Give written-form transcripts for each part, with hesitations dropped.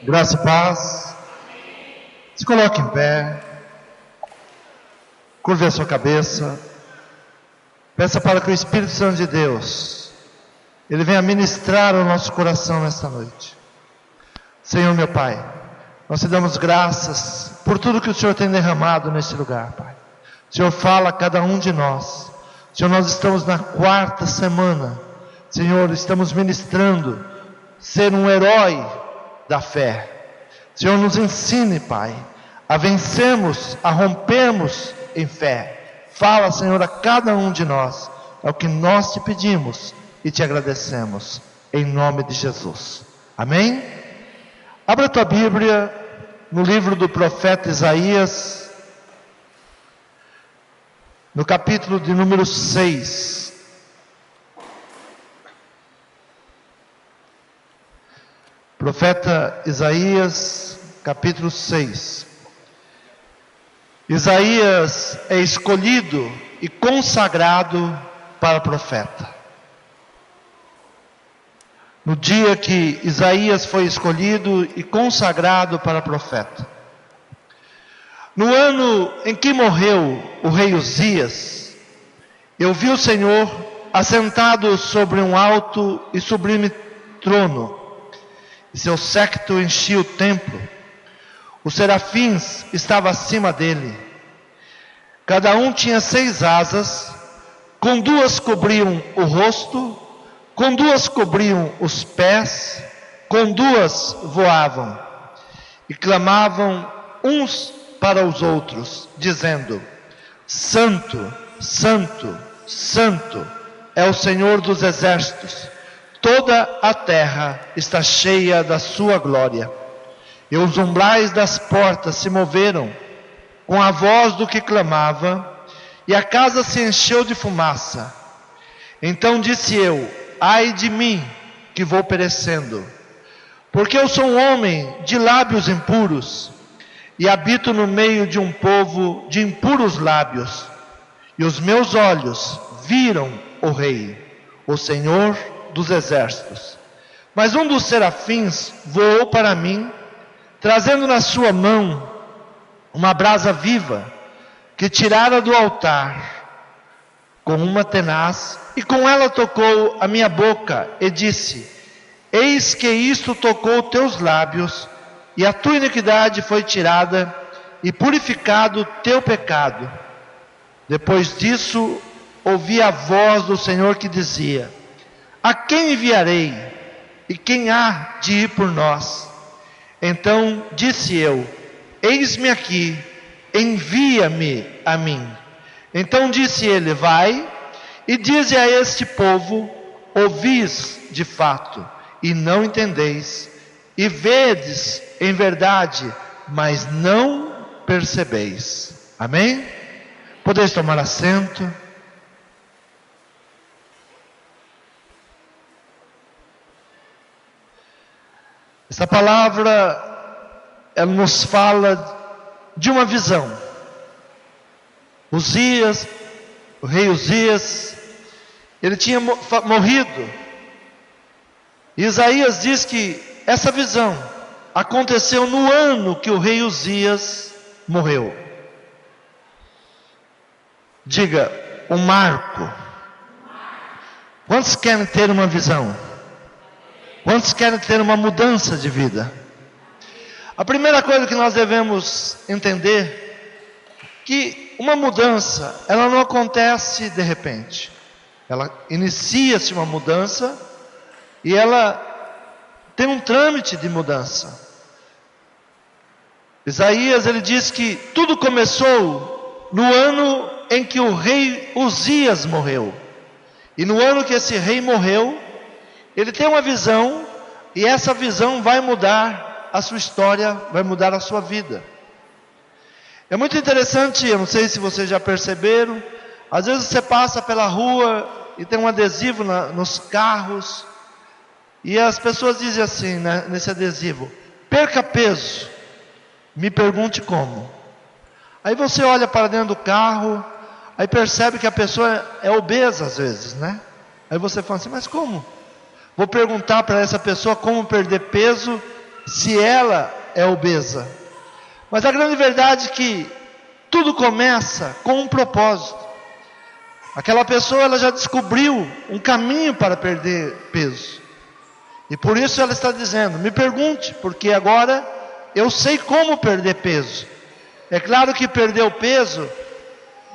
Graça e paz. Se coloque em pé. Curve a sua cabeça. Peça para que o Espírito Santo de Deus, Ele venha ministrar o nosso coração nesta noite. Senhor meu Pai, nós te damos graças por tudo que o Senhor tem derramado neste lugar, Pai. O Senhor fala a cada um de nós. Senhor, nós estamos na 4ª semana. Senhor, estamos ministrando ser um herói da fé. Senhor, nos ensine, Pai, a vencermos, a rompermos em fé. Fala, Senhor, a cada um de nós. É o que nós te pedimos e te agradecemos, em nome de Jesus. Amém? Abra a tua Bíblia no livro do profeta Isaías, no capítulo de número 6. Profeta Isaías, capítulo 6. Isaías é escolhido e consagrado para profeta. No dia que Isaías foi escolhido e consagrado para profeta, no ano em que morreu o rei Uzias, eu vi o Senhor assentado sobre um alto e sublime trono, e seu séquito enchia o templo. Os serafins estavam acima dele. Cada um tinha 6 asas, com 2 cobriam o rosto, com 2 cobriam os pés, com 2 voavam, e clamavam uns para os outros, dizendo: Santo, Santo, Santo é o Senhor dos exércitos, toda a terra está cheia da sua glória. E os umbrais das portas se moveram com a voz do que clamava, e a casa se encheu de fumaça. Então disse eu: ai de mim, que vou perecendo, porque eu sou um homem de lábios impuros, e habito no meio de um povo de impuros lábios, e os meus olhos viram o Rei, o Senhor dos exércitos. Mas um dos serafins voou para mim, trazendo na sua mão uma brasa viva, que tirara do altar com uma tenaz, e com ela tocou a minha boca, e disse: eis que isto tocou teus lábios, e a tua iniquidade foi tirada, e purificado o teu pecado. Depois disso, ouvi a voz do Senhor que dizia: a quem enviarei? E quem há de ir por nós? Então disse eu: eis-me aqui, envia-me a mim. Então disse ele: vai e dize a este povo: ouvis de fato e não entendeis, e vedes em verdade, mas não percebeis. Amém? Podeis tomar assento. Essa palavra, ela nos fala de uma visão. Uzias, o rei Uzias, ele tinha morrido. E Isaías diz que essa visão aconteceu no ano que o rei Uzias morreu. Diga, um marco. Quantos querem ter uma visão? Quantos querem ter uma mudança de vida? A primeira coisa que nós devemos entender, que uma mudança, ela não acontece de repente. Ela inicia-se uma mudança, e ela tem um trâmite de mudança. Isaías, ele diz que tudo começou no ano em que o rei Uzias morreu. E no ano que esse rei morreu, ele tem uma visão, e essa visão vai mudar a sua história, vai mudar a sua vida. É muito interessante, eu não sei se vocês já perceberam, às vezes você passa pela rua e tem um adesivo nos carros, e as pessoas dizem assim, né, nesse adesivo: perca peso, me pergunte como. Aí você olha para dentro do carro, aí percebe que a pessoa é obesa às vezes, né? Aí você fala assim: mas como? Vou perguntar para essa pessoa como perder peso, se ela é obesa. Mas a grande verdade é que tudo começa com um propósito. Aquela pessoa, ela já descobriu um caminho para perder peso. E por isso ela está dizendo, me pergunte, porque agora eu sei como perder peso. É claro que perder o peso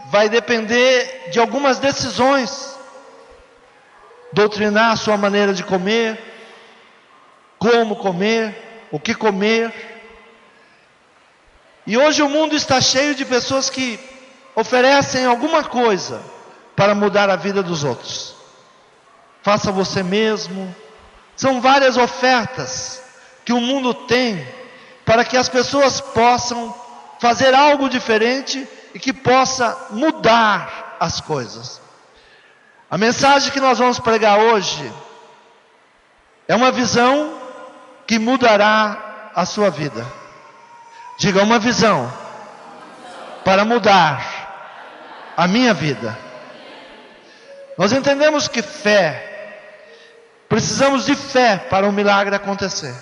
vai depender de algumas decisões. Doutrinar a sua maneira de comer, como comer, o que comer. E hoje o mundo está cheio de pessoas que oferecem alguma coisa para mudar a vida dos outros. Faça você mesmo. São várias ofertas que o mundo tem para que as pessoas possam fazer algo diferente e que possa mudar as coisas. A mensagem que nós vamos pregar hoje é uma visão que mudará a sua vida. Diga, uma visão para mudar a minha vida. Nós entendemos que fé, precisamos de fé para um milagre acontecer.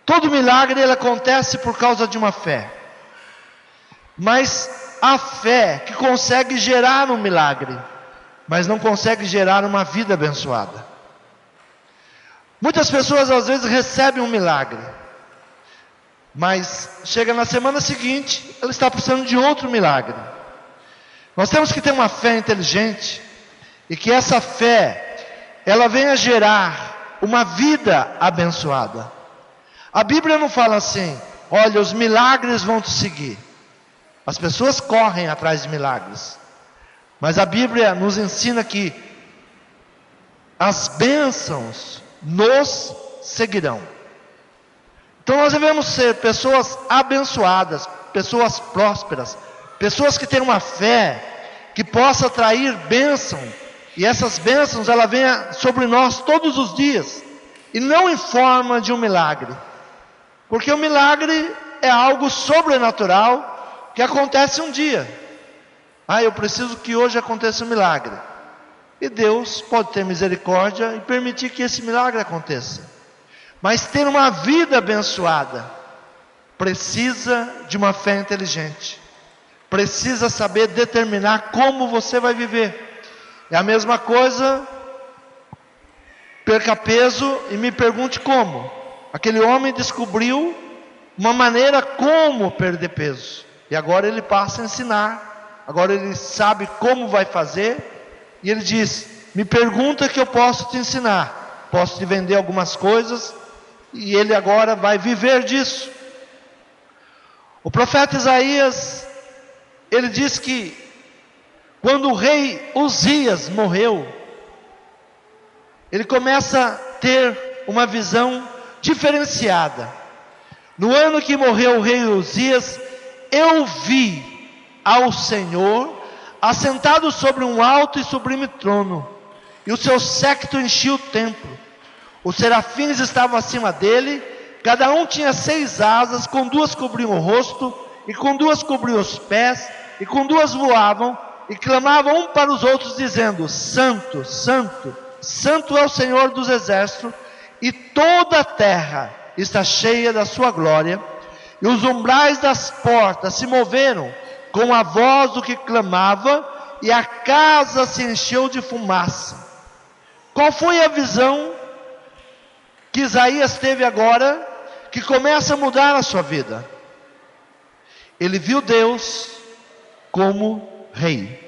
Todo milagre ele acontece por causa de uma fé. Mas a fé que consegue gerar um milagre, mas não consegue gerar uma vida abençoada. Muitas pessoas às vezes recebem um milagre, mas chega na semana seguinte, ela está precisando de outro milagre. Nós temos que ter uma fé inteligente, e que essa fé, ela venha gerar uma vida abençoada. A Bíblia não fala assim, olha, os milagres vão te seguir. As pessoas correm atrás de milagres, mas a Bíblia nos ensina que as bênçãos nos seguirão. Então nós devemos ser pessoas abençoadas, pessoas prósperas, pessoas que têm uma fé que possa atrair bênção, e essas bênçãos ela venha sobre nós todos os dias, e não em forma de um milagre, porque o milagre é algo sobrenatural que acontece um dia. Eu preciso que hoje aconteça um milagre, e Deus pode ter misericórdia e permitir que esse milagre aconteça. Mas ter uma vida abençoada precisa de uma fé inteligente, precisa saber determinar como você vai viver. É a mesma coisa, perca peso e me pergunte como. Aquele homem descobriu uma maneira como perder peso, e agora ele passa a ensinar, agora ele sabe como vai fazer, e ele diz, me pergunta que eu posso te ensinar, posso te vender algumas coisas, e ele agora vai viver disso. O profeta Isaías, ele diz que quando o rei Uzias morreu, ele começa a ter uma visão diferenciada. No ano que morreu o rei Uzias, eu vi ao Senhor assentado sobre um alto e sublime trono, e o seu séquito enchia o templo. Os serafins estavam acima dele, cada um tinha 6 asas, com 2 cobriam o rosto, e com 2 cobriam os pés, e com 2 voavam, e clamavam um para os outros, dizendo, Santo, Santo, Santo é o Senhor dos exércitos, e toda a terra está cheia da sua glória. E os umbrais das portas se moveram com a voz do que clamava, e a casa se encheu de fumaça. Qual foi a visão que Isaías teve agora, que começa a mudar a sua vida? Ele viu Deus como rei.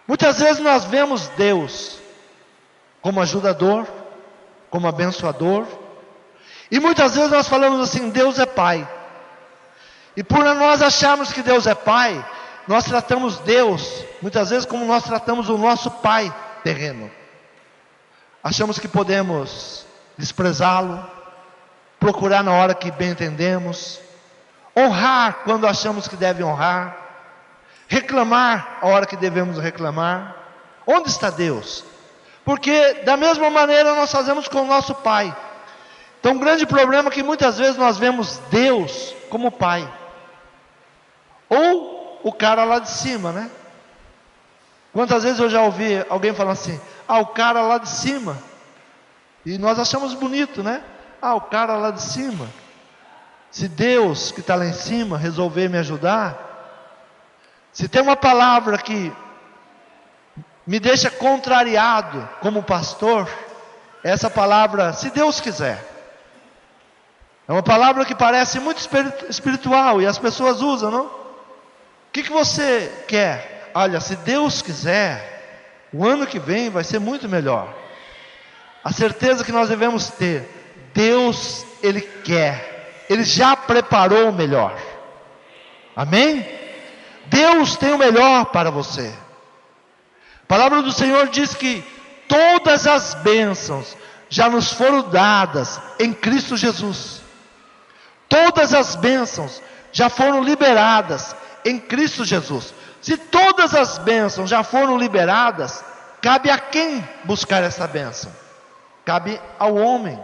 Muitas vezes nós vemos Deus como ajudador, como abençoador, e muitas vezes nós falamos assim, Deus é Pai. E por nós acharmos que Deus é Pai, nós tratamos Deus, muitas vezes como nós tratamos o nosso pai terreno. Achamos que podemos desprezá-lo, procurar na hora que bem entendemos, honrar quando achamos que deve honrar, reclamar a hora que devemos reclamar. Onde está Deus? Porque da mesma maneira nós fazemos com o nosso pai. Então, um grande problema é que muitas vezes nós vemos Deus como pai, ou o cara lá de cima, né? Quantas vezes eu já ouvi alguém falar assim, o cara lá de cima, e nós achamos bonito, né? Ah, o cara lá de cima. Se Deus que está lá em cima resolver me ajudar, se tem uma palavra que me deixa contrariado como pastor, essa palavra, se Deus quiser. É uma palavra que parece muito espiritual e as pessoas usam, não? O que você quer? Olha, se Deus quiser, o ano que vem vai ser muito melhor. A certeza que nós devemos ter, Deus, Ele quer, Ele já preparou o melhor. Amém? Deus tem o melhor para você. A palavra do Senhor diz que todas as bênçãos já nos foram dadas em Cristo Jesus. Todas as bênçãos já foram liberadas em Cristo Jesus. Se todas as bênçãos já foram liberadas, cabe a quem buscar essa bênção? Cabe ao homem,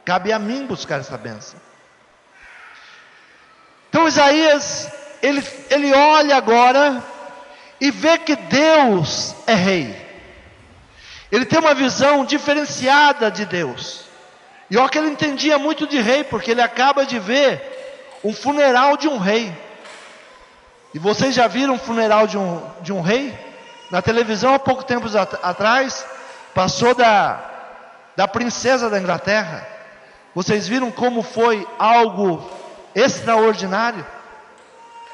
cabe a mim buscar essa bênção. Então Isaías, ele olha agora e vê que Deus é rei. Ele tem uma visão diferenciada de Deus. E olha que ele entendia muito de rei, porque ele acaba de ver um funeral de um rei. E vocês já viram um funeral de um rei? Na televisão há pouco tempo atrás, passou da princesa da Inglaterra. Vocês viram como foi algo extraordinário?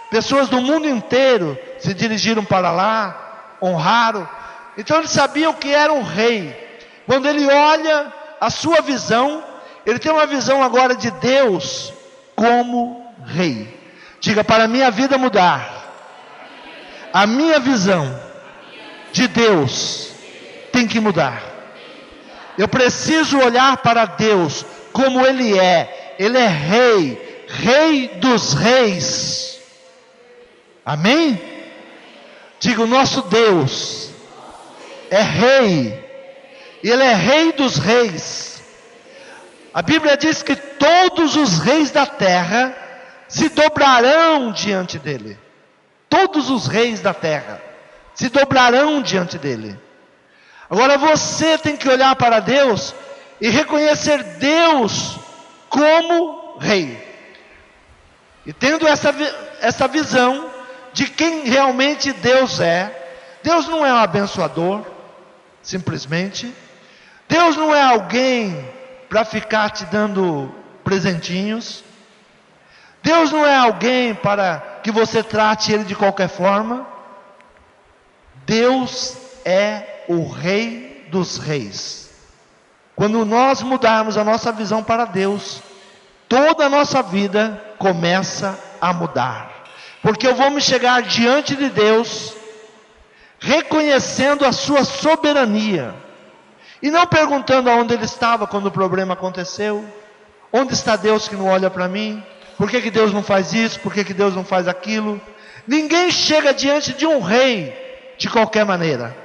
Pessoas do mundo inteiro se dirigiram para lá, honraram. Então ele sabia o que era um rei. Quando ele olha a sua visão, ele tem uma visão agora de Deus como rei. Diga, para a minha vida mudar, a minha visão de Deus tem que mudar. Eu preciso olhar para Deus como Ele é. Ele é rei, rei dos reis. Amém? Diga, o nosso Deus é rei. Ele é rei dos reis. A Bíblia diz que todos os reis da terra se dobrarão diante dele. Todos os reis da terra se dobrarão diante dele. Agora você tem que olhar para Deus e reconhecer Deus como rei. E tendo essa visão de quem realmente Deus é. Deus não é um abençoador, simplesmente. Deus não é alguém para ficar te dando presentinhos. Deus não é alguém para que você trate Ele de qualquer forma. Deus é o Rei dos Reis. Quando nós mudarmos a nossa visão para Deus, toda a nossa vida começa a mudar. Porque eu vou me chegar diante de Deus, reconhecendo a sua soberania. E não perguntando aonde Ele estava quando o problema aconteceu. Onde está Deus que não olha para mim? Por que Deus não faz isso? Por que Deus não faz aquilo? Ninguém chega diante de um rei de qualquer maneira.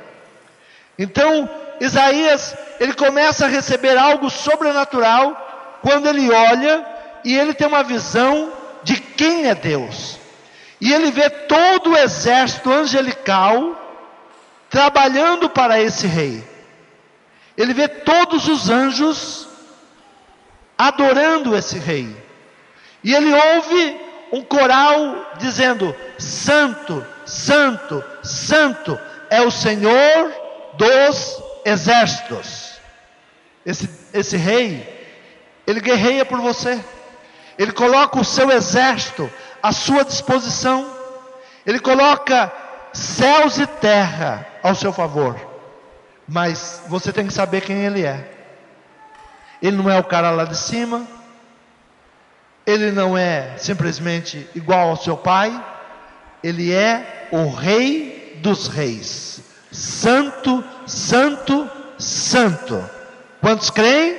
Então, Isaías, ele começa a receber algo sobrenatural quando ele olha e ele tem uma visão de quem é Deus. E ele vê todo o exército angelical trabalhando para esse rei. Ele vê todos os anjos adorando esse rei. E ele ouve um coral dizendo: Santo, Santo, Santo é o Senhor dos exércitos. Esse rei, ele guerreia por você. Ele coloca o seu exército à sua disposição. Ele coloca céus e terra ao seu favor. Mas você tem que saber quem Ele é. Ele não é o cara lá de cima. Ele não é simplesmente igual ao seu pai. Ele é o Rei dos Reis. Santo, Santo, Santo. Quantos creem?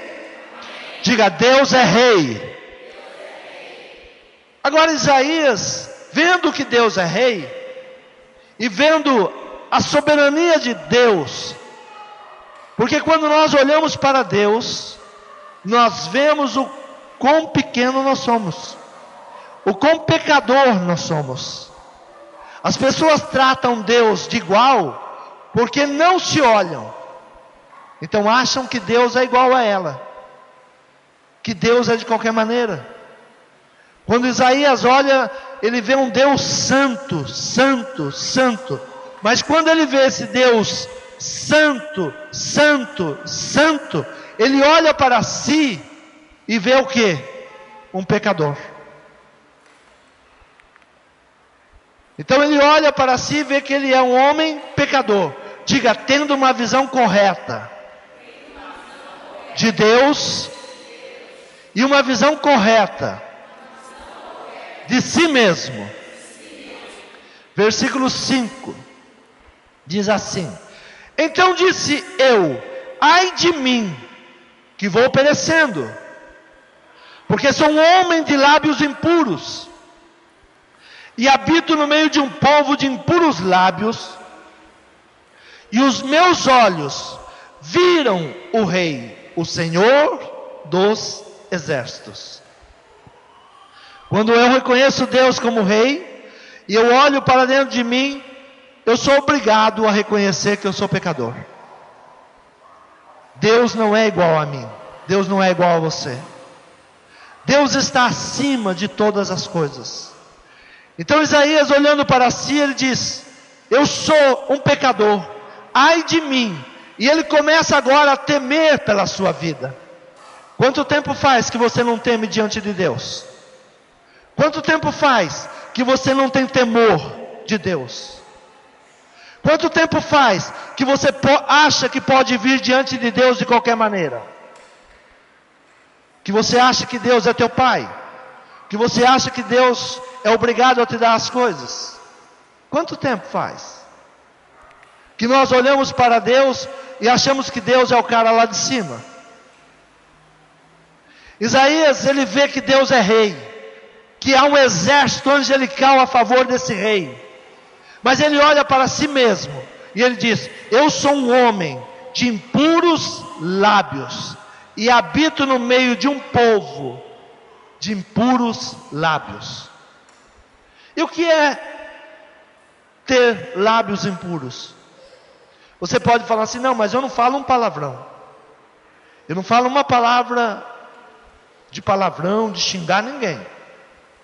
Diga, Deus é Rei. Agora Isaías, vendo que Deus é Rei, e vendo a soberania de Deus, porque quando nós olhamos para Deus, nós vemos o quão pequeno nós somos, o quão pecador nós somos. As pessoas tratam Deus de igual, porque não se olham, então acham que Deus é igual a ela. que Deus é de qualquer maneira. Quando Isaías olha, ele vê um Deus santo, santo, santo. Mas quando ele vê esse Deus santo, santo, santo, ele olha para si e vê o quê? Um pecador. Então ele olha para si e vê que ele é um homem pecador. Diga, tendo uma visão correta de Deus e uma visão correta de si mesmo. Versículo 5 diz assim: então disse eu, ai de mim, que vou perecendo, porque sou um homem de lábios impuros, e habito no meio de um povo de impuros lábios, e os meus olhos viram o Rei, o Senhor dos exércitos. Quando eu reconheço Deus como Rei, e eu olho para dentro de mim, eu sou obrigado a reconhecer que eu sou pecador. Deus não é igual a mim, Deus não é igual a você. Deus está acima de todas as coisas. Então Isaías, olhando para si, ele diz: eu sou um pecador, ai de mim. E ele começa agora a temer pela sua vida. Quanto tempo faz que você não teme diante de Deus? Quanto tempo faz que você não tem temor de Deus? Quanto tempo faz que você acha que pode vir diante de Deus de qualquer maneira? Que você acha que Deus é teu pai? Que você acha que Deus é obrigado a te dar as coisas? Quanto tempo faz que nós olhamos para Deus e achamos que Deus é o cara lá de cima? Isaías, ele vê que Deus é rei, que há um exército angelical a favor desse rei. Mas ele olha para si mesmo e ele diz: eu sou um homem de impuros lábios, e habito no meio de um povo de impuros lábios. E o que é ter lábios impuros? Você pode falar assim: não, mas eu não falo um palavrão, eu não falo uma palavra de palavrão, de xingar ninguém.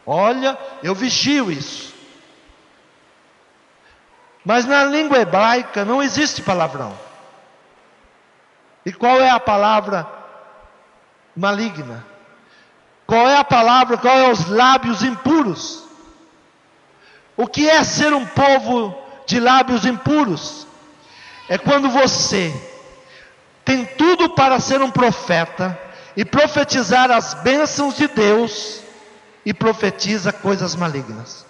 Olha, eu vigio isso. Mas na língua hebraica não existe palavrão. E qual é a palavra maligna? Qual é a palavra, qual é os lábios impuros? O que é ser um povo de lábios impuros? É quando você tem tudo para ser um profeta e profetizar as bênçãos de Deus, e profetiza coisas malignas.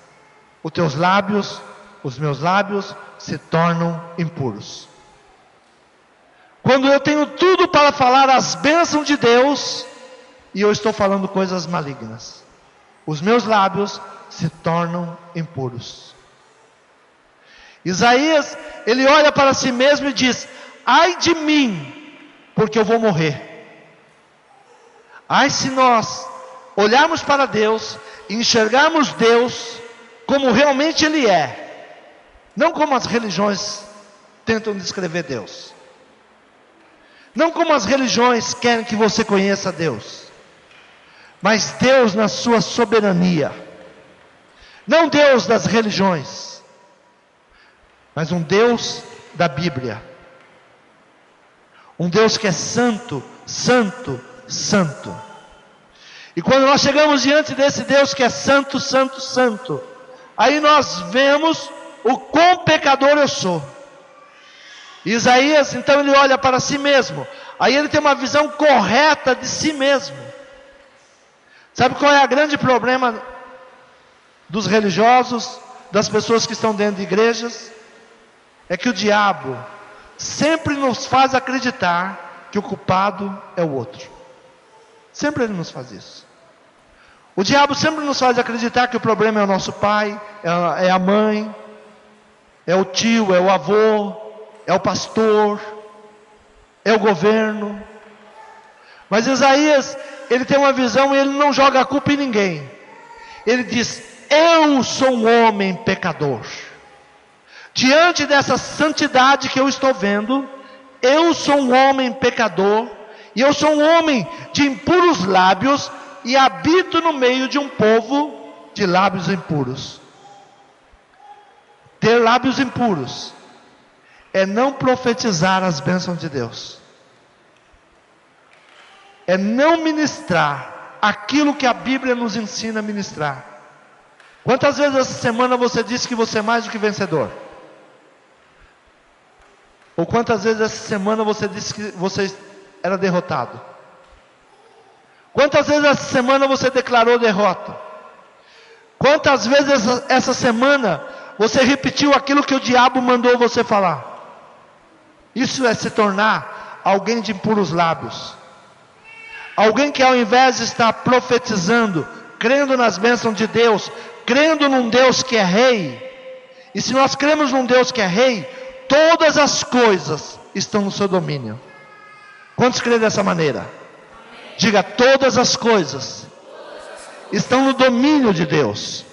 Os teus lábios, os meus lábios se tornam impuros. Quando eu tenho tudo para falar as bênçãos de Deus, e eu estou falando coisas malignas, os meus lábios se tornam impuros. Isaías, ele olha para si mesmo e diz: ai de mim, porque eu vou morrer. Ai, se nós olharmos para Deus e enxergarmos Deus como realmente Ele é, não como as religiões tentam descrever Deus, não como as religiões querem que você conheça Deus, mas Deus na sua soberania, não Deus das religiões, mas um Deus da Bíblia, um Deus que é santo, santo, santo. E quando nós chegamos diante desse Deus que é santo, santo, santo, aí nós vemos o quão pecador eu sou. Isaías, então, ele olha para si mesmo, aí ele tem uma visão correta de si mesmo. Sabe qual é o grande problema dos religiosos, das pessoas que estão dentro de igrejas? É que o diabo sempre nos faz acreditar que o culpado é o outro. Sempre ele nos faz isso. O diabo sempre nos faz acreditar que o problema é o nosso pai, é a mãe, é o tio, é o avô, é o pastor, é o governo. Mas Isaías, ele tem uma visão e ele não joga a culpa em ninguém. Ele diz: eu sou um homem pecador. Diante dessa santidade que eu estou vendo, eu sou um homem pecador, e eu sou um homem de impuros lábios, e habito no meio de um povo de lábios impuros. Ter lábios impuros é não profetizar as bênçãos de Deus, é não ministrar aquilo que a Bíblia nos ensina a ministrar. Quantas vezes essa semana você disse que você é mais do que vencedor? Ou quantas vezes essa semana você disse que você era derrotado? Quantas vezes essa semana você declarou derrota? Quantas vezes essa semana você repetiu aquilo que o diabo mandou você falar? Isso é se tornar alguém de impuros lábios. Alguém que ao invés de estar profetizando, crendo nas bênçãos de Deus, crendo num Deus que é rei, e se nós cremos num Deus que é rei, todas as coisas estão no seu domínio. Quantos creem dessa maneira? Diga, todas as coisas estão no domínio de Deus.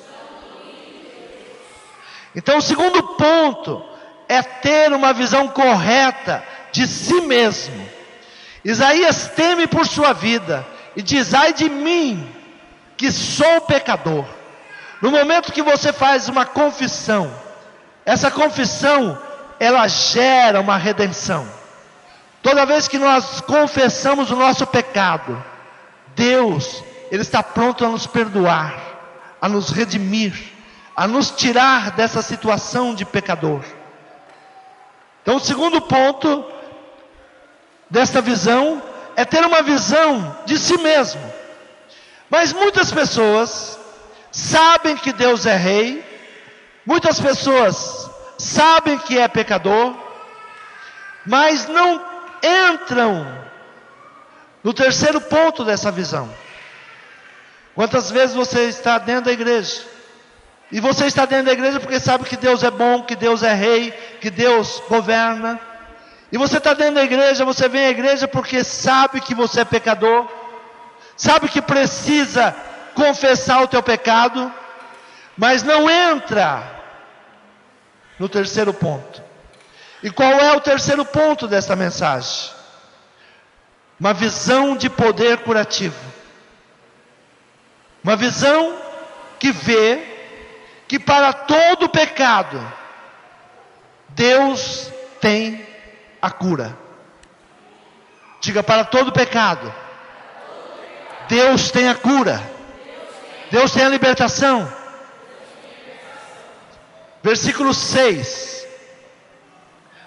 Então o segundo ponto é ter uma visão correta de si mesmo. Isaías teme por sua vida e diz: ai de mim, que sou pecador. No momento que você faz uma confissão, essa confissão, ela gera uma redenção. Toda vez que nós confessamos o nosso pecado, Deus, Ele está pronto a nos perdoar, a nos redimir, a nos tirar dessa situação de pecador. Então o segundo ponto desta visão é ter uma visão de si mesmo. Mas muitas pessoas sabem que Deus é rei, muitas pessoas sabem que é pecador, mas não entram no terceiro ponto dessa visão. Quantas vezes você está dentro da igreja, e você está dentro da igreja porque sabe que Deus é bom, que Deus é rei, que Deus governa, e você está dentro da igreja, você vem à igreja porque sabe que você é pecador, sabe que precisa confessar o teu pecado, mas não entra no terceiro ponto. E qual é o terceiro ponto desta mensagem? Uma visão de poder curativo. Uma visão que vê que para todo pecado, Deus tem a cura. Diga, para todo pecado, Deus tem a cura. Deus tem a libertação. Versículo 6.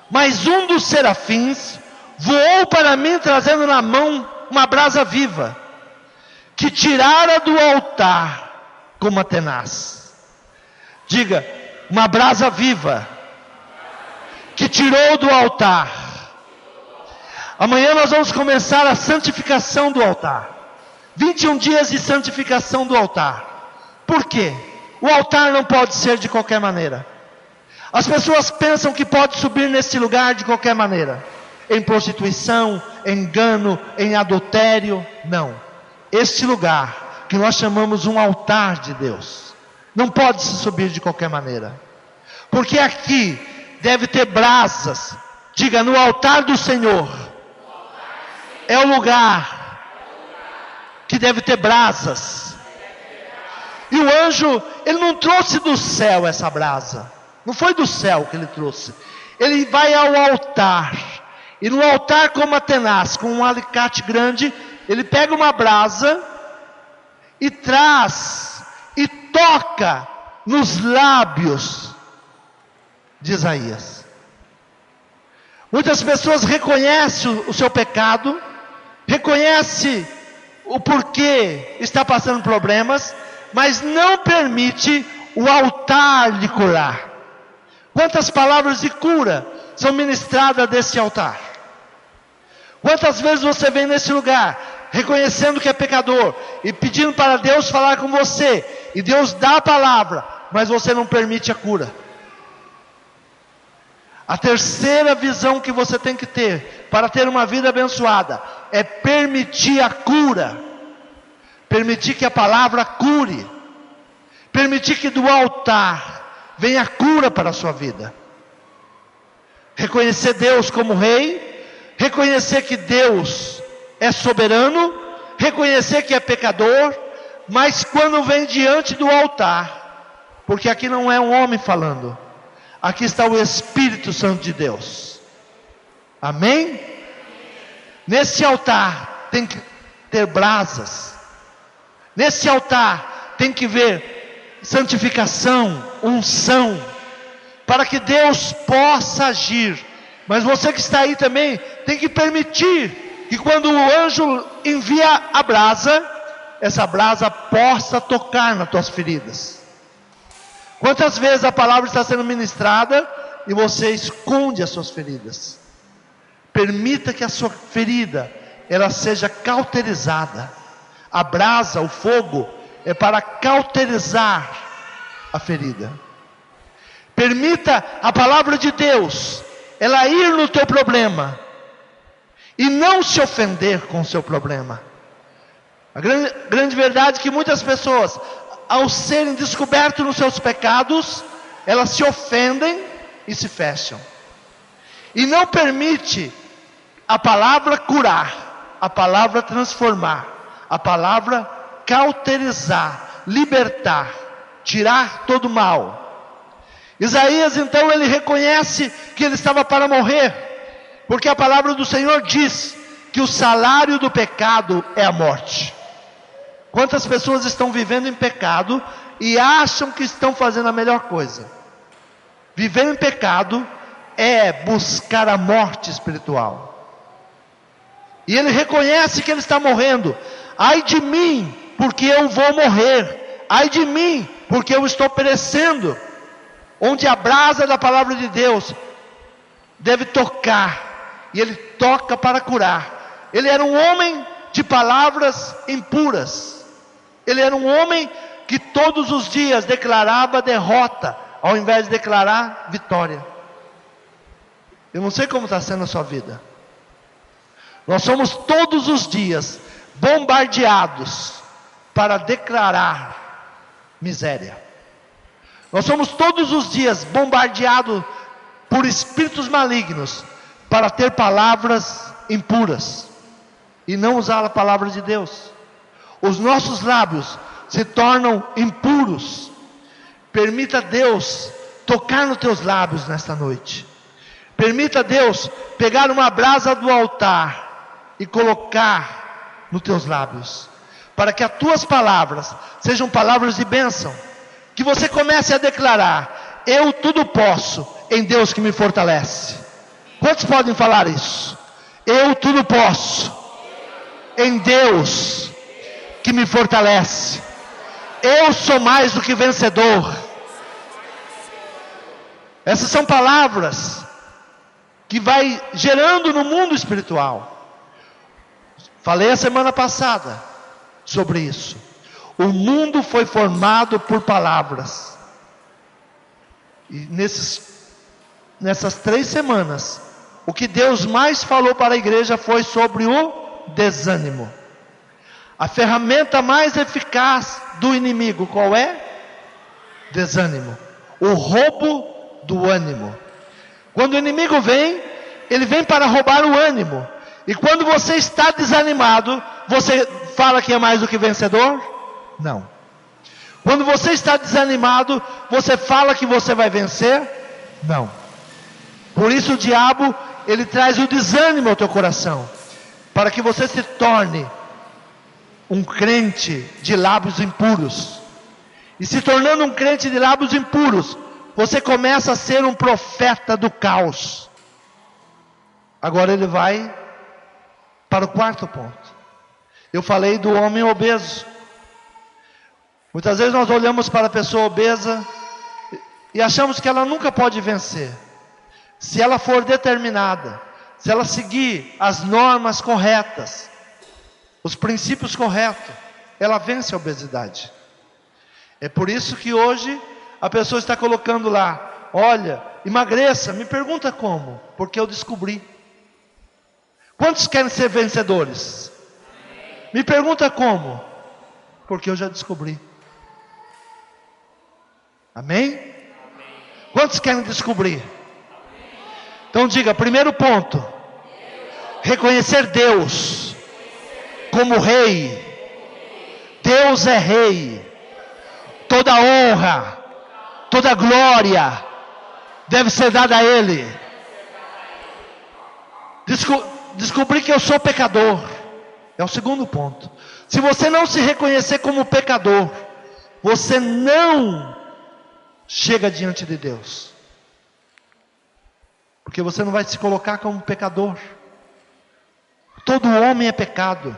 Mas um dos serafins voou para mim, trazendo na mão uma brasa viva, que tirara do altar como a tenaz. Diga, uma brasa viva, que tirou do altar. Amanhã nós vamos começar a santificação do altar. 21 dias de santificação do altar. Por quê? O altar não pode ser de qualquer maneira. As pessoas pensam que pode subir nesse lugar de qualquer maneira. Em prostituição, em engano, em adultério. Não. Este lugar, que nós chamamos um altar de Deus, não pode se subir de qualquer maneira. Porque aqui deve ter brasas. Diga, no altar do Senhor. É o lugar que deve ter brasas. E o anjo, ele não trouxe do céu essa brasa. Não foi do céu que ele trouxe. Ele vai ao altar. E no altar, como a tenaz, com um alicate grande, ele pega uma brasa e traz e toca nos lábios de Isaías. Muitas pessoas reconhecem o seu pecado, reconhecem o porquê está passando problemas, mas não permite o altar lhe curar. Quantas palavras de cura são ministradas desse altar? Quantas vezes você vem nesse lugar, reconhecendo que é pecador, e pedindo para Deus falar com você, e Deus dá a palavra, mas você não permite a cura. A terceira visão que você tem que ter, para ter uma vida abençoada, é permitir a cura, permitir que a palavra cure, permitir que do altar venha a cura para a sua vida. Reconhecer Deus como rei, reconhecer que Deus é soberano, reconhecer que é pecador, mas quando vem diante do altar, porque aqui não é um homem falando, aqui está o Espírito Santo de Deus. Amém? Nesse altar tem que ter brasas. Nesse altar tem que ver santificação, unção, para que Deus possa agir. Mas você que está aí também tem que permitir que quando o anjo envia a brasa, essa brasa possa tocar nas tuas feridas. Quantas vezes a palavra está sendo ministrada e você esconde as suas feridas? Permita que a sua ferida ela seja cauterizada. A brasa, o fogo, é para cauterizar a ferida. Permita a palavra de Deus ela ir no teu problema e não se ofender com o seu problema. A grande verdade é que muitas pessoas, ao serem descobertos nos seus pecados, elas se ofendem e se fecham. E não permite a palavra curar, a palavra transformar, a palavra cauterizar, libertar, tirar todo o mal. Isaías então ele reconhece que ele estava para morrer, porque a palavra do Senhor diz que o salário do pecado é a morte. Quantas pessoas estão vivendo em pecado e acham que estão fazendo a melhor coisa? Viver em pecado é buscar a morte espiritual. E ele reconhece que ele está morrendo. Ai de mim, porque eu vou morrer. Ai de mim, porque eu estou perecendo. Onde a brasa da palavra de Deus deve tocar, e ele toca para curar. Ele era um homem de palavras impuras. Ele era um homem que todos os dias declarava derrota, ao invés de declarar vitória. Eu não sei como está sendo a sua vida. Nós somos todos os dias bombardeados para declarar miséria. Nós somos todos os dias bombardeados por espíritos malignos para ter palavras impuras e não usar a palavra de Deus. Os nossos lábios se tornam impuros. Permita Deus tocar nos teus lábios nesta noite. Permita Deus pegar uma brasa do altar e colocar nos teus lábios, para que as tuas palavras sejam palavras de bênção. Que você comece a declarar: eu tudo posso em Deus que me fortalece. Quantos podem falar isso? Eu tudo posso em Deus que me fortalece. Eu sou mais do que vencedor. Essas são palavras que vai gerando no mundo espiritual. Falei a semana passada sobre isso. O mundo foi formado por palavras. E nessas 3 semanas, o que Deus mais falou para a igreja foi sobre o desânimo. A ferramenta mais eficaz do inimigo, qual é? Desânimo. O roubo do ânimo. Quando o inimigo vem, ele vem para roubar o ânimo. E quando você está desanimado, você fala que é mais do que vencedor? Não. Quando você está desanimado, você fala que você vai vencer? Não. Por isso o diabo, ele traz o desânimo ao teu coração, para que você se torne um crente de lábios impuros. E se tornando um crente de lábios impuros, você começa a ser um profeta do caos. Agora ele vai para o 4º ponto. Eu falei do homem obeso. Muitas vezes nós olhamos para a pessoa obesa e achamos que ela nunca pode vencer. Se ela for determinada, se ela seguir as normas corretas, os princípios corretos, ela vence a obesidade. É por isso que hoje a pessoa está colocando lá: olha, emagreça. Me pergunta como? Porque eu descobri. Quantos querem ser vencedores? Me pergunta como? Porque eu já descobri. Amém? Quantos querem descobrir? Então diga: primeiro ponto, reconhecer Deus como rei. Deus é rei. Toda honra, toda glória deve ser dada a Ele. Descobri que eu sou pecador. É o segundo ponto. Se você não se reconhecer como pecador, você não chega diante de Deus. Porque você não vai se colocar como pecador. Todo homem é pecado.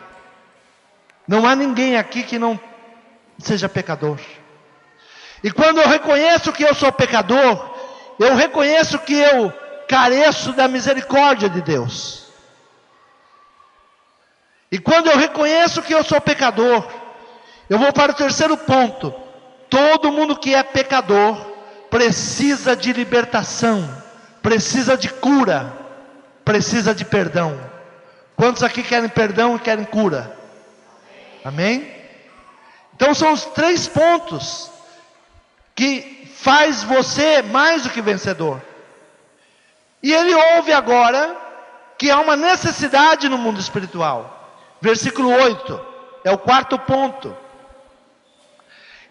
Não há ninguém aqui que não seja pecador. E quando eu reconheço que eu sou pecador, eu reconheço que eu careço da misericórdia de Deus. E quando eu reconheço que eu sou pecador, eu vou para o terceiro ponto. Todo mundo que é pecador precisa de libertação, precisa de cura, precisa de perdão. Quantos aqui querem perdão e querem cura? Amém? Então são os 3 pontos que faz você mais do que vencedor. E ele ouve agora que há uma necessidade no mundo espiritual. Versículo 8, é o 4º ponto.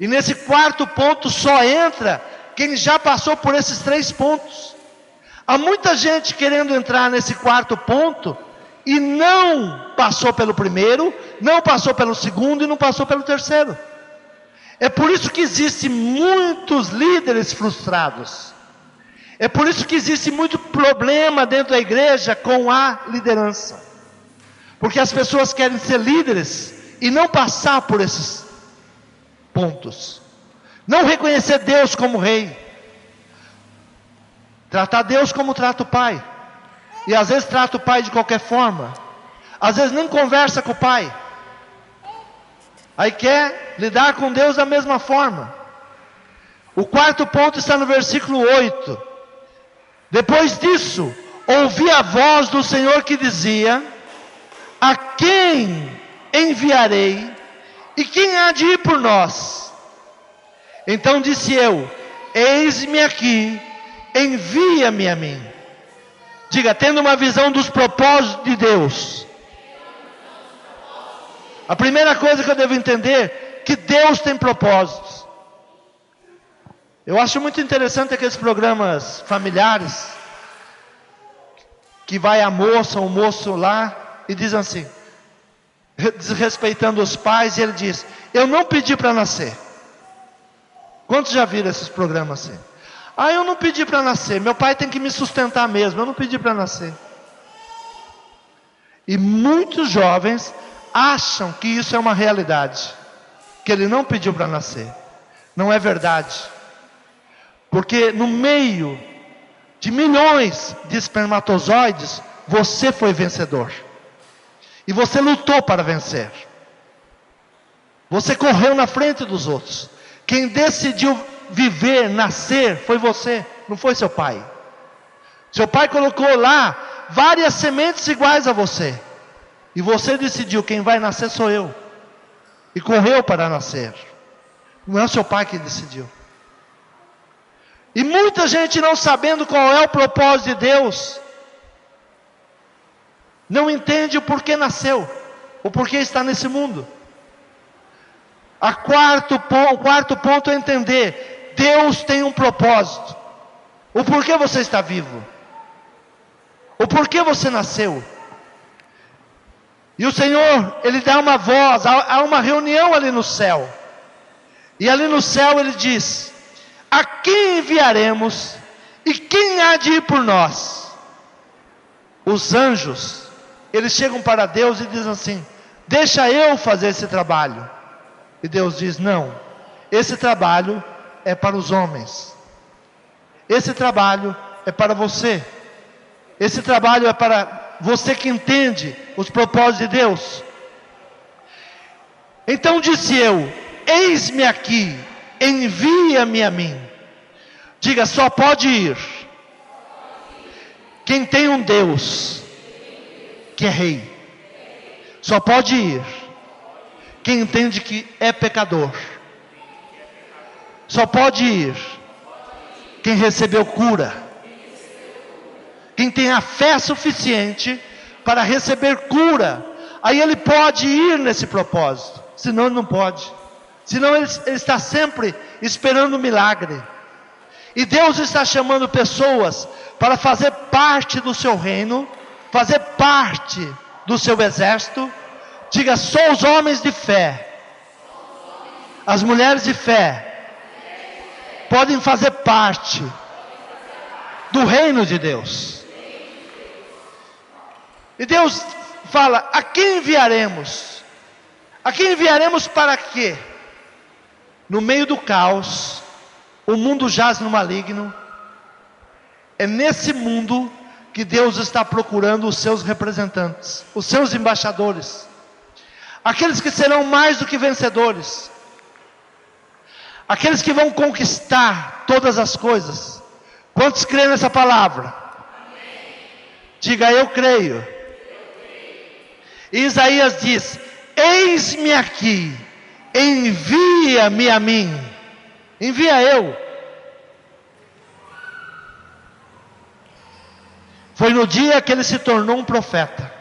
E nesse 4º ponto só entra quem já passou por esses 3 pontos. Há muita gente querendo entrar nesse 4º ponto e não passou pelo primeiro, não passou pelo segundo e não passou pelo terceiro. É por isso que existem muitos líderes frustrados. É por isso que existe muito problema dentro da igreja com a liderança. Porque as pessoas querem ser líderes e não passar por esses pontos. Não reconhecer Deus como rei. Tratar Deus como trata o pai. E às vezes trata o pai de qualquer forma. Às vezes nem conversa com o pai. Aí quer lidar com Deus da mesma forma. O 4º ponto está no versículo 8. Depois disso, ouvi a voz do Senhor que dizia: a quem enviarei? E quem há de ir por nós? Então disse eu: eis-me aqui, envia-me a mim. Diga, tendo uma visão dos propósitos de Deus. A primeira coisa que eu devo entender, que Deus tem propósitos. Eu acho muito interessante aqueles programas familiares, que vai a moça, o moço lá, e diz assim, desrespeitando os pais, e ele diz: eu não pedi para nascer. Quantos já viram esses programas assim? Ah, eu não pedi para nascer, meu pai tem que me sustentar mesmo, eu não pedi para nascer. E muitos jovens acham que isso é uma realidade, que ele não pediu para nascer. Não é verdade. Porque no meio de milhões de espermatozoides, você foi vencedor. E você lutou para vencer. Você correu na frente dos outros. Quem decidiu viver, nascer, foi você, não foi seu pai. Seu pai colocou lá várias sementes iguais a você. E você decidiu, quem vai nascer sou eu. E correu para nascer. Não é o seu pai que decidiu. E muita gente, não sabendo qual é o propósito de Deus, não entende o porquê nasceu, o porquê está nesse mundo. O quarto ponto é entender: Deus tem um propósito. O porquê você está vivo, o porquê você nasceu. E o Senhor, Ele dá uma voz, há uma reunião ali no céu. E ali no céu Ele diz: a quem enviaremos? E quem há de ir por nós? Os anjos, eles chegam para Deus e dizem assim: deixa eu fazer esse trabalho. E Deus diz: não, esse trabalho é para os homens. Esse trabalho é para você. Esse trabalho é para você que entende os propósitos de Deus. Então disse eu: eis-me aqui, envia-me a mim. Diga, só pode ir quem tem um Deus que é rei. Só pode ir quem entende que é pecador. Só pode ir quem recebeu cura. Quem tem a fé suficiente para receber cura aí ele pode ir nesse propósito. Senão ele não pode. Senão ele está sempre esperando um milagre. E Deus está chamando pessoas para fazer parte do seu reino, fazer parte do seu exército. Diga: sou os homens de fé. As mulheres de fé podem fazer parte do reino de Deus. E Deus fala: a quem enviaremos? A quem enviaremos para quê? No meio do caos, o mundo jaz no maligno. É nesse mundo que Deus está procurando os seus representantes, os seus embaixadores, aqueles que serão mais do que vencedores, aqueles que vão conquistar todas as coisas. Quantos creem nessa palavra? Diga: eu creio. E Isaías diz: eis-me aqui, envia-me a mim. Envia eu. Foi no dia que ele se tornou um profeta.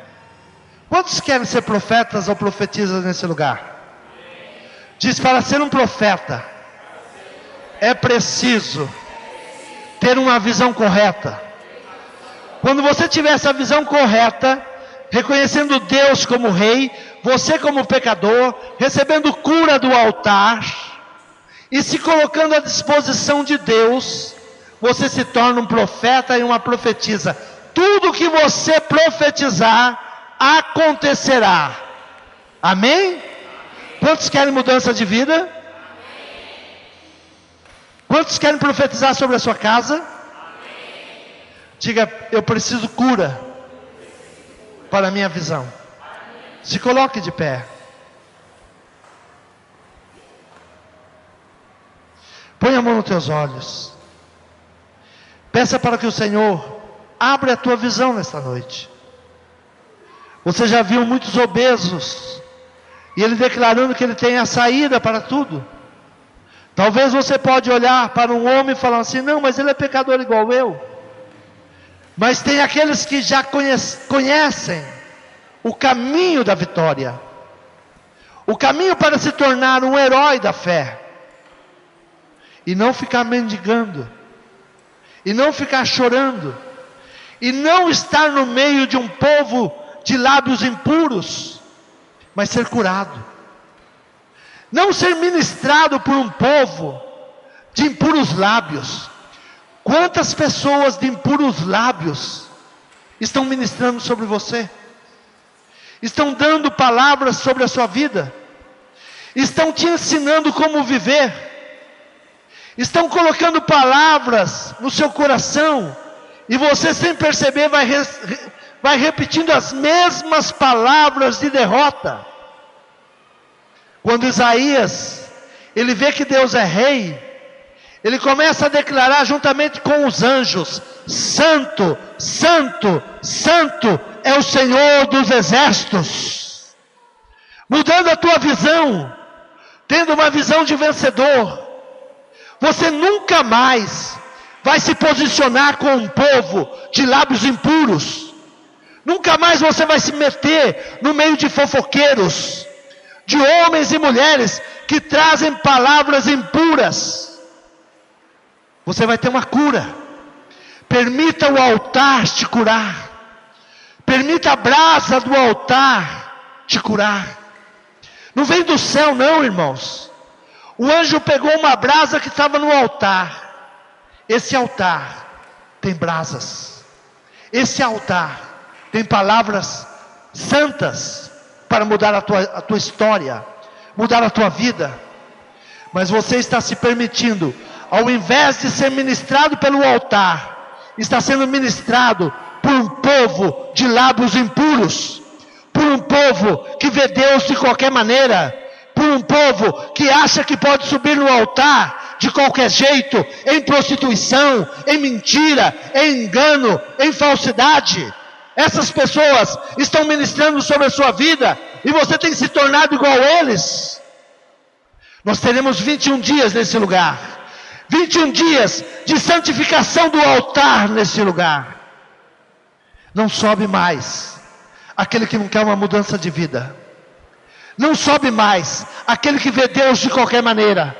Quantos querem ser profetas ou profetisas nesse lugar? Diz: para ser um profeta é preciso ter uma visão correta. Quando você tiver essa visão correta, reconhecendo Deus como rei, você como pecador, recebendo cura do altar e se colocando à disposição de Deus, você se torna um profeta e uma profetisa. Tudo que você profetizar acontecerá. Amém? Quantos querem mudança de vida? Quantos querem profetizar sobre a sua casa? Diga: eu preciso cura para a minha visão. Se coloque de pé. Põe a mão nos teus olhos. Peça para que o Senhor abra a tua visão nesta noite. Você já viu muitos obesos, e ele declarando que ele tem a saída para tudo. Talvez você pode olhar para um homem e falar assim: não, mas ele é pecador igual eu. Mas tem aqueles que já conhecem o caminho da vitória, o caminho para se tornar um herói da fé, e não ficar mendigando, e não ficar chorando, e não estar no meio de um povo de lábios impuros, mas ser curado. Não ser ministrado por um povo de impuros lábios. Quantas pessoas de impuros lábios estão ministrando sobre você? Estão dando palavras sobre a sua vida? Estão te ensinando como viver? Estão colocando palavras no seu coração, e você, sem perceber, vai repetindo as mesmas palavras de derrota. Quando Isaías, ele vê que Deus é rei, ele começa a declarar juntamente com os anjos: Santo, Santo, Santo é o Senhor dos exércitos. Mudando a tua visão, tendo uma visão de vencedor, você nunca mais vai se posicionar com um povo de lábios impuros. Nunca mais você vai se meter no meio de fofoqueiros, de homens e mulheres que trazem palavras impuras. Você vai ter uma cura. Permita o altar te curar. Permita a brasa do altar te curar. Não vem do céu não, irmãos. O anjo pegou uma brasa que estava no altar. Esse altar tem brasas. Esse altar tem palavras santas para mudar a tua história, mudar a tua vida. Mas você está se permitindo, ao invés de ser ministrado pelo altar, está sendo ministrado por um povo de lábios impuros, por um povo que vê Deus de qualquer maneira, por um povo que acha que pode subir no altar de qualquer jeito, em prostituição, em mentira, em engano, em falsidade. Essas pessoas estão ministrando sobre a sua vida, e você tem se tornado igual a eles. Nós teremos 21 dias nesse lugar, 21 dias de santificação do altar nesse lugar. Não sobe mais, aquele que não quer uma mudança de vida. Não sobe mais aquele que vê Deus de qualquer maneira.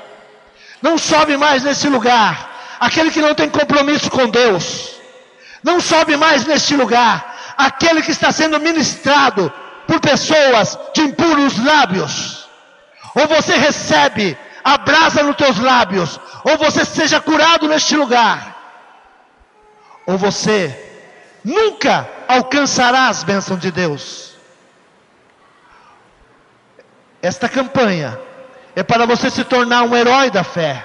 Não sobe mais nesse lugar aquele que não tem compromisso com Deus. Não sobe mais neste lugar aquele que está sendo ministrado por pessoas de impuros lábios. Ou você recebe a brasa nos teus lábios, ou você seja curado neste lugar, ou você nunca alcançará as bênçãos de Deus. Esta campanha é para você se tornar um herói da fé.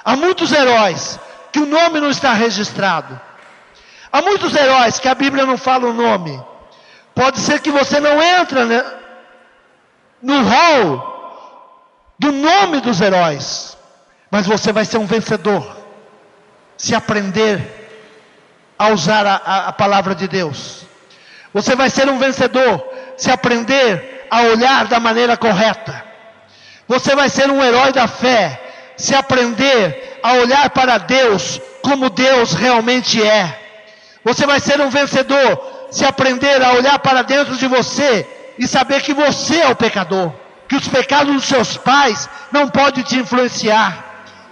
Há muitos heróis que o nome não está registrado. Há muitos heróis que a Bíblia não fala o nome. Pode ser que você não entra, né, no hall do nome dos heróis, mas você vai ser um vencedor se aprender a usar a palavra de Deus. Você vai ser um vencedor se aprender a olhar da maneira correta. Você vai ser um herói da fé se aprender a olhar para Deus como Deus realmente é. Você vai ser um vencedor se aprender a olhar para dentro de você e saber que você é o pecador, que os pecados dos seus pais não podem te influenciar,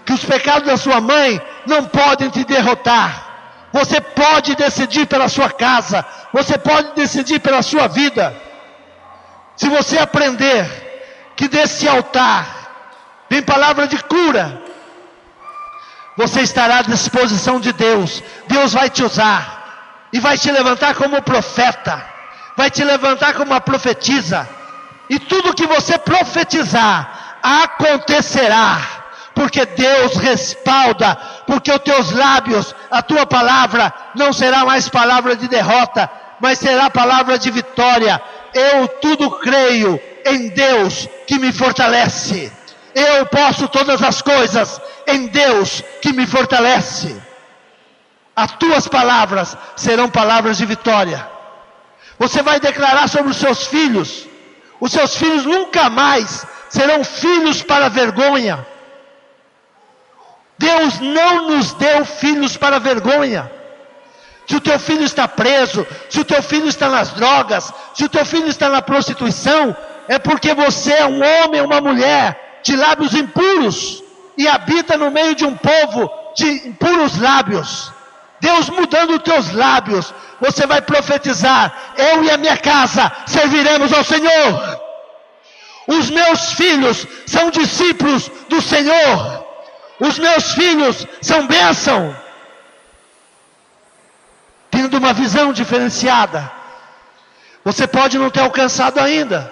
que os pecados da sua mãe não podem te derrotar. Você pode decidir pela sua casa, você pode decidir pela sua vida. Se você aprender que desse altar vem palavra de cura, você estará à disposição de Deus. Deus vai te usar e vai te levantar como profeta, vai te levantar como uma profetisa, e tudo que você profetizar acontecerá, porque Deus respalda, porque os teus lábios, a tua palavra não será mais palavra de derrota, mas será palavra de vitória. Eu tudo creio em Deus que me fortalece. Eu posso todas as coisas em Deus que me fortalece. As tuas palavras serão palavras de vitória. Você vai declarar sobre os seus filhos nunca mais serão filhos para vergonha. Deus não nos deu filhos para vergonha. Se o teu filho está preso, se o teu filho está nas drogas, se o teu filho está na prostituição, é porque você é um homem, uma mulher de lábios impuros e habita no meio de um povo de impuros lábios. Deus mudando os teus lábios, você vai profetizar: eu e a minha casa serviremos ao Senhor. Os meus filhos são discípulos do Senhor. Os meus filhos são bênção. Tendo uma visão diferenciada. Você pode não ter alcançado ainda,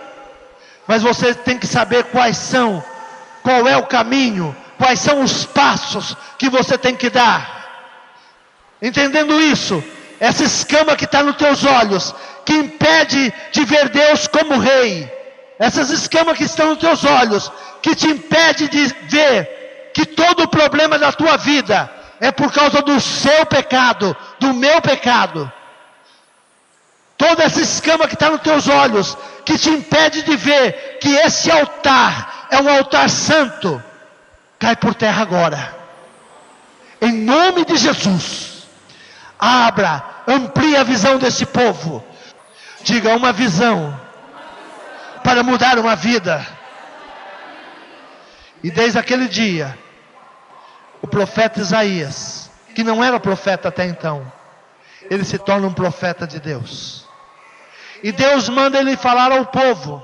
mas você tem que saber qual é o caminho, quais são os passos que você tem que dar. Entendendo isso, essa escama que está nos teus olhos, que impede de ver Deus como rei, essas escamas que estão nos teus olhos, que te impede de ver que todo o problema da tua vida é por causa do seu pecado, do meu pecado. Toda essa escama que está nos teus olhos, que te impede de ver que esse altar é um altar santo, cai por terra agora. Em nome de Jesus. Abra, amplie a visão desse povo. Diga: uma visão para mudar uma vida. E desde aquele dia, o profeta Isaías, que não era profeta até então, ele se torna um profeta de Deus. E Deus manda ele falar ao povo.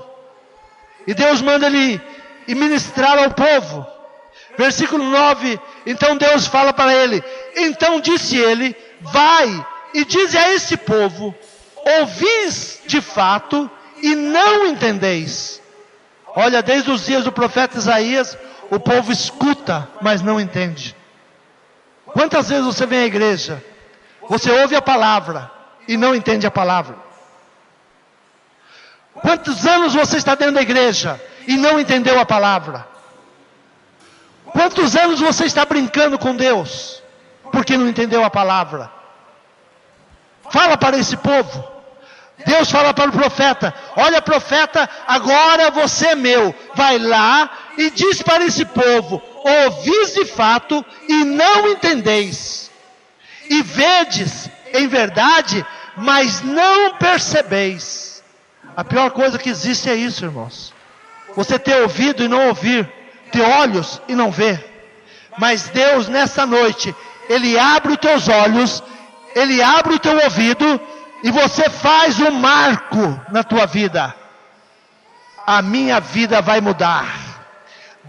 E Deus manda ele ministrar ao povo. Versículo 9, então Deus fala para ele: então disse ele: vai e dize a este povo: ouvis de fato e não entendeis. Olha, desde os dias do profeta Isaías, o povo escuta, mas não entende. Quantas vezes você vem à igreja, você ouve a palavra e não entende a palavra? Quantos anos você está dentro da igreja e não entendeu a palavra? Quantos anos você está brincando com Deus porque não entendeu a palavra? Fala para esse povo. Deus fala para o profeta: olha, profeta, agora você é meu. Vai lá e diz para esse povo: ouvis de fato e não entendeis. E vedes, em verdade, mas não percebeis. A pior coisa que existe é isso, irmãos. Você ter ouvido e não ouvir, ter olhos e não ver. Mas Deus, nessa noite, Ele abre os teus olhos, Ele abre o teu ouvido, e você faz um marco na tua vida. A minha vida vai mudar.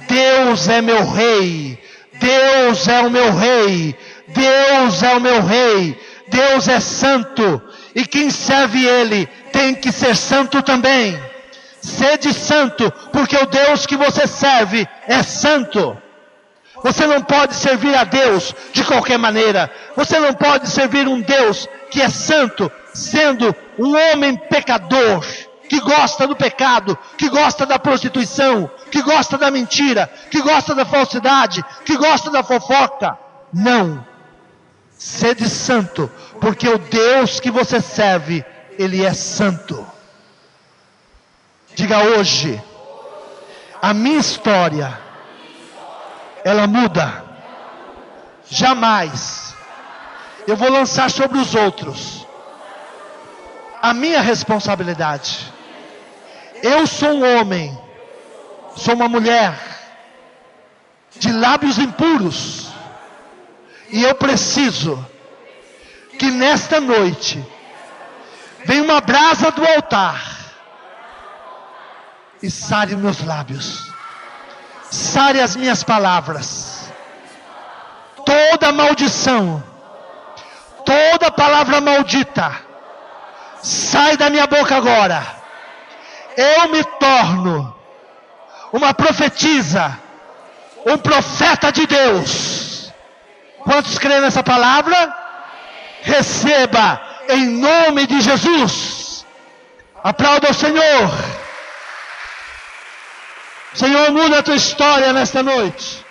Deus é meu rei. Deus é o meu rei. Deus é o meu rei. Deus é santo. E quem serve Ele tem que ser santo também. Sede santo, porque o Deus que você serve é santo. Você não pode servir a Deus de qualquer maneira. Você não pode servir um Deus que é santo, sendo um homem pecador, que gosta do pecado, que gosta da prostituição, que gosta da mentira, que gosta da falsidade, que gosta da fofoca. Não. Sede santo, porque o Deus que você serve, Ele é santo. Diga hoje, a minha história, ela muda. Jamais eu vou lançar sobre os outros a minha responsabilidade. Eu sou um homem, sou uma mulher de lábios impuros, e eu preciso que nesta noite venha uma brasa do altar e sare meus lábios, sare as minhas palavras. Toda maldição, toda palavra maldita, sai da minha boca agora. Eu me torno uma profetisa, um profeta de Deus. Quantos creem nessa palavra? Receba em nome de Jesus. Aplauda o Senhor. Senhor, muda a tua história nesta noite.